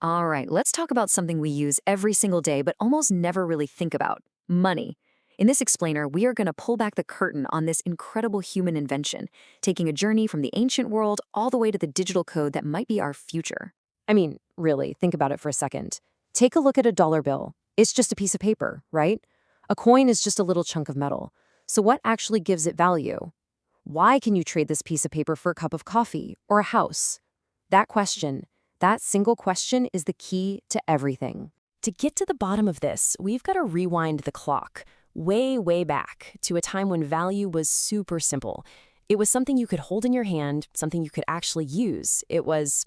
All right, let's talk about something we use every single day but almost never really think about money. In this explainer, we are going to pull back the curtain on this incredible human invention, taking a journey from the ancient world all the way to the digital code that might be our future. I mean, really, think about it for a second. Take a look at a dollar bill. It's just a piece of paper, right? A coin is just a little chunk of metal. So what actually gives it value? Why can you trade this piece of paper for a cup of coffee or a house? That question, that single question is the key to everything. To get to the bottom of this, we've got to rewind the clock way, way back to a time when value was super simple. It was something you could hold in your hand, something you could actually use. It was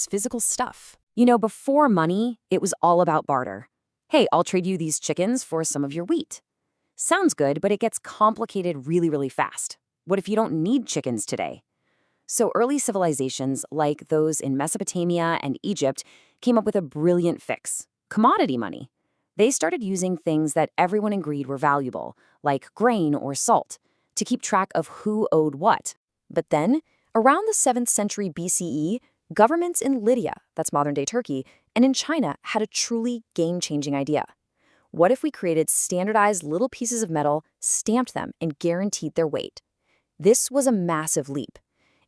physical stuff. Before money, it was all about barter. Hey, I'll trade you these chickens for some of your wheat. Sounds good, but it gets complicated really, really fast. What if you don't need chickens today? So early civilizations, like those in Mesopotamia and Egypt, came up with a brilliant fix: commodity money. They started using things that everyone agreed were valuable, like grain or salt, to keep track of who owed what. But then, around the 7th century BCE, governments in Lydia, that's modern-day Turkey, and in China had a truly game-changing idea. What if we created standardized little pieces of metal, stamped them, and guaranteed their weight? This was a massive leap.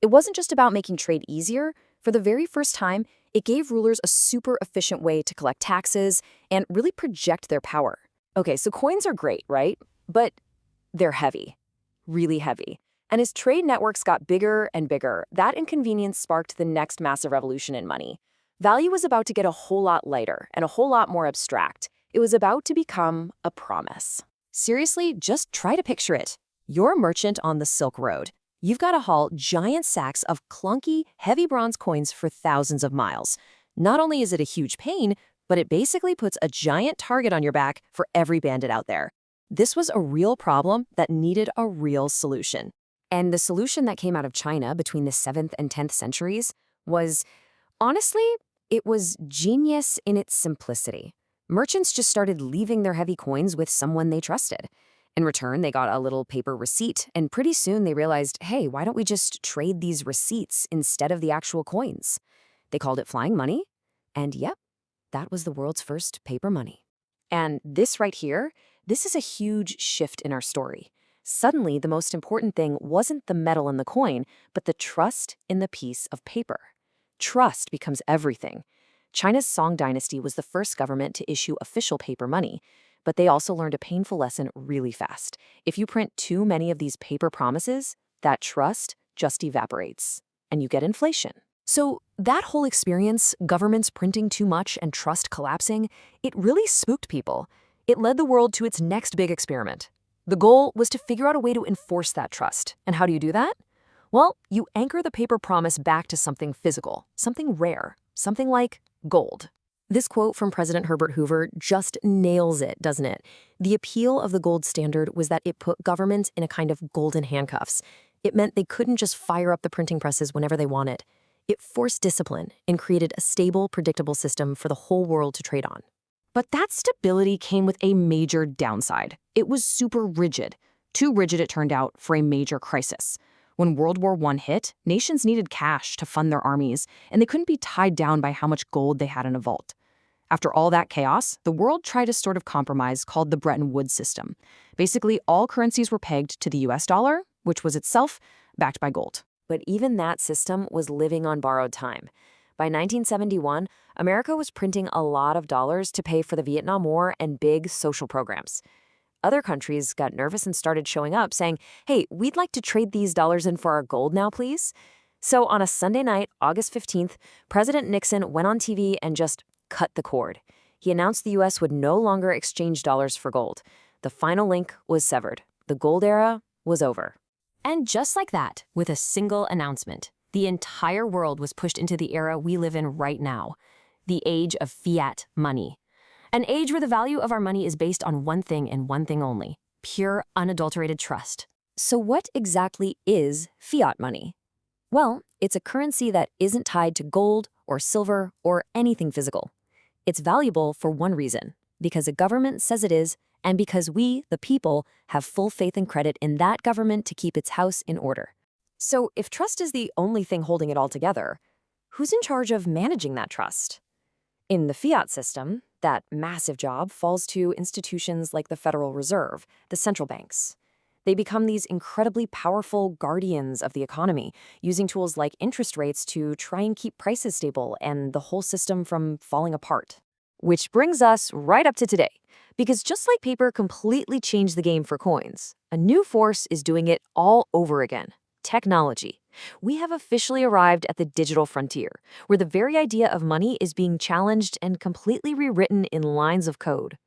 It wasn't just about making trade easier. For the very first time, it gave rulers a super efficient way to collect taxes and really project their power. Okay, so coins are great, right? But they're heavy, really heavy. And as trade networks got bigger and bigger, that inconvenience sparked the next massive revolution in money. Value was about to get a whole lot lighter and a whole lot more abstract. It was about to become a promise. Seriously, just try to picture it. You're a merchant on the Silk Road. You've got to haul giant sacks of clunky, heavy bronze coins for thousands of miles. Not only is it a huge pain, but it basically puts a giant target on your back for every bandit out there. This was a real problem that needed a real solution. And the solution that came out of China between the 7th and 10th centuries was, honestly, it was genius in its simplicity. Merchants just started leaving their heavy coins with someone they trusted. In return, they got a little paper receipt, and pretty soon they realized, hey, why don't we just trade these receipts instead of the actual coins? They called it flying money, and yep, that was the world's first paper money. And this right here, this is a huge shift in our story. Suddenly, the most important thing wasn't the metal in the coin, but the trust in the piece of paper. Trust becomes everything. China's Song dynasty was the first government to issue official paper money, but they also learned a painful lesson really fast. If you print too many of these paper promises, that trust just evaporates, and you get inflation. So that whole experience, governments printing too much and trust collapsing, it really spooked people. It led the world to its next big experiment. The goal was to figure out a way to enforce that trust. And how do you do that? Well, you anchor the paper promise back to something physical, something rare, something like gold. This quote from President Herbert Hoover just nails it, doesn't it? The appeal of the gold standard was that it put governments in a kind of golden handcuffs. It meant they couldn't just fire up the printing presses whenever they wanted. It forced discipline and created a stable, predictable system for the whole world to trade on. But that stability came with a major downside. It was super rigid. Too rigid, it turned out, for a major crisis. When World War I hit, nations needed cash to fund their armies, and they couldn't be tied down by how much gold they had in a vault. After all that chaos, the world tried a sort of compromise called the Bretton Woods system. Basically, all currencies were pegged to the US dollar, which was itself backed by gold. But even that system was living on borrowed time. By 1971, America was printing a lot of dollars to pay for the Vietnam War and big social programs. Other countries got nervous and started showing up saying, hey, we'd like to trade these dollars in for our gold now, please. So on a Sunday night, August 15th, President Nixon went on TV and just cut the cord. He announced the U.S. would no longer exchange dollars for gold. The final link was severed. The gold era was over. And just like that, with a single announcement, the entire world was pushed into the era we live in right now, the age of fiat money. An age where the value of our money is based on one thing and one thing only: pure, unadulterated trust. So what exactly is fiat money? Well, it's a currency that isn't tied to gold or silver or anything physical. It's valuable for one reason: because a government says it is, and because we, the people, have full faith and credit in that government to keep its house in order. So if trust is the only thing holding it all together, who's in charge of managing that trust? In the fiat system, that massive job falls to institutions like the Federal Reserve, the central banks. They become these incredibly powerful guardians of the economy, using tools like interest rates to try and keep prices stable and the whole system from falling apart. Which brings us right up to today. Because just like paper completely changed the game for coins, a new force is doing it all over again: technology. We have officially arrived at the digital frontier, where the very idea of money is being challenged and completely rewritten in lines of code.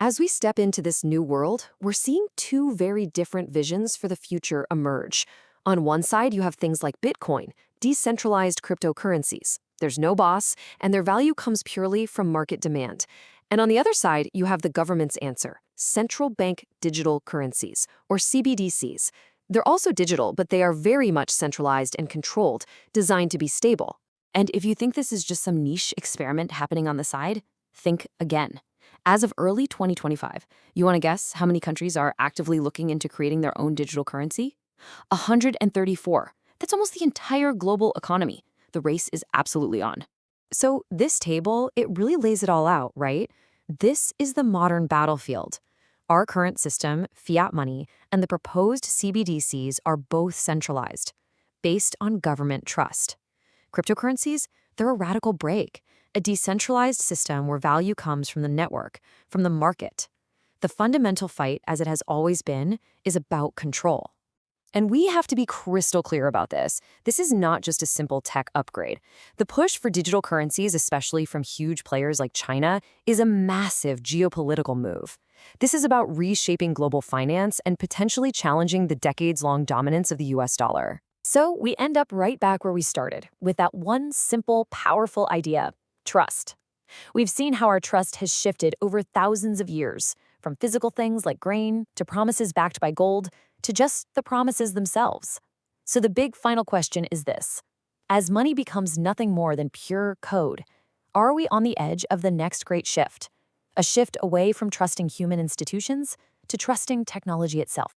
As we step into this new world, we're seeing two very different visions for the future emerge. On one side, you have things like Bitcoin, decentralized cryptocurrencies. There's no boss, and their value comes purely from market demand. And on the other side, you have the government's answer: central bank digital currencies, or CBDCs. They're also digital, but they are very much centralized and controlled, designed to be stable. And if you think this is just some niche experiment happening on the side, think again. As of early 2025, you want to guess how many countries are actively looking into creating their own digital currency? 134. That's almost the entire global economy. The race is absolutely on. So this table, it really lays it all out, right? This is the modern battlefield. Our current system, fiat money, and the proposed CBDCs are both centralized, based on government trust. Cryptocurrencies, they're a radical break, a decentralized system where value comes from the network, from the market. The fundamental fight, as it has always been, is about control. And we have to be crystal clear about this. This is not just a simple tech upgrade. The push for digital currencies, especially from huge players like China, is a massive geopolitical move. This is about reshaping global finance and potentially challenging the decades-long dominance of the US dollar. So we end up right back where we started, with that one simple, powerful idea: trust. We've seen how our trust has shifted over thousands of years, from physical things like grain to promises backed by gold, to just the promises themselves. So the big final question is this: as money becomes nothing more than pure code, are we on the edge of the next great shift? A shift away from trusting human institutions to trusting technology itself.